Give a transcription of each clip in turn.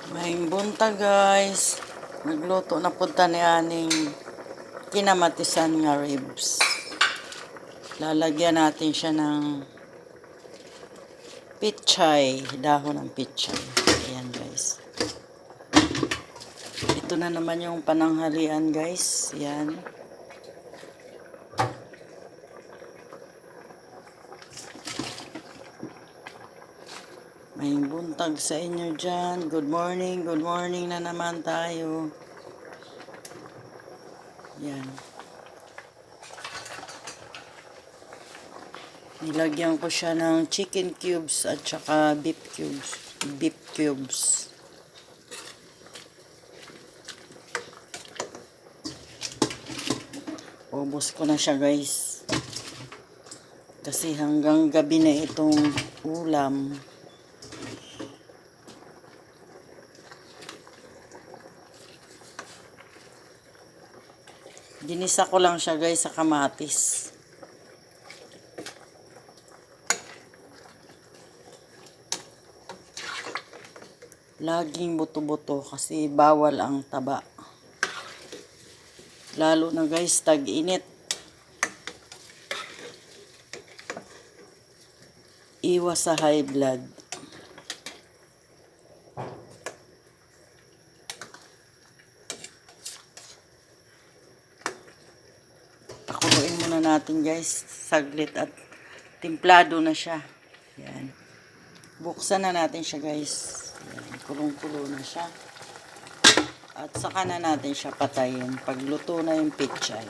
Maing bunta guys. Nagluto na punta ni aning kinamatisan nga ribs. Lalagyan natin siya ng pichay, dahon ng pichay. Ayan guys. Ito na naman yung pananghalian guys. Ayan. May buntag sa inyo dyan. Good morning na naman tayo. Yan. Nilagyan ko siya ng chicken cubes at saka beef cubes. Beef cubes. Ubos ko na siya guys. Kasi hanggang gabi na itong ulam. Ginisa ko lang siya guys sa kamatis. Laging buto-buto kasi bawal ang taba. Lalo na guys, tag-init. Iwas sa high blood. Pakuluin muna natin guys, saglit at timplado na siya. Yan. Buksan na natin siya guys. Yan. Kulong-kulo na siya. At saka na natin siya patayin pag luto na yung pichay.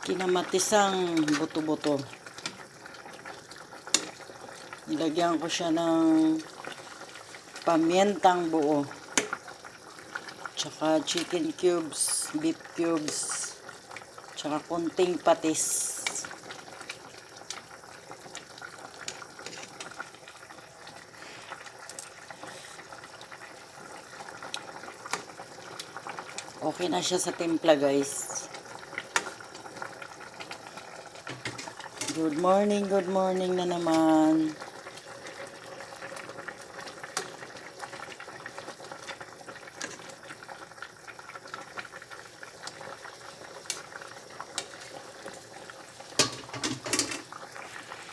Kinamatisang buto-buto. Nilagyan ko siya ng pamientang buo. Tsaka chicken cubes, beef cubes, tsaka konting patis. Okay na siya sa timpla guys. Good morning na naman.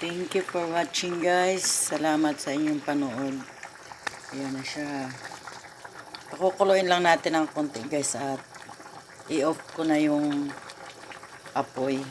Thank you for watching guys. Salamat sa inyong panood. Ayan na siya. Pakukuloyin lang natin ng konti guys at i-off ko na yung apoy.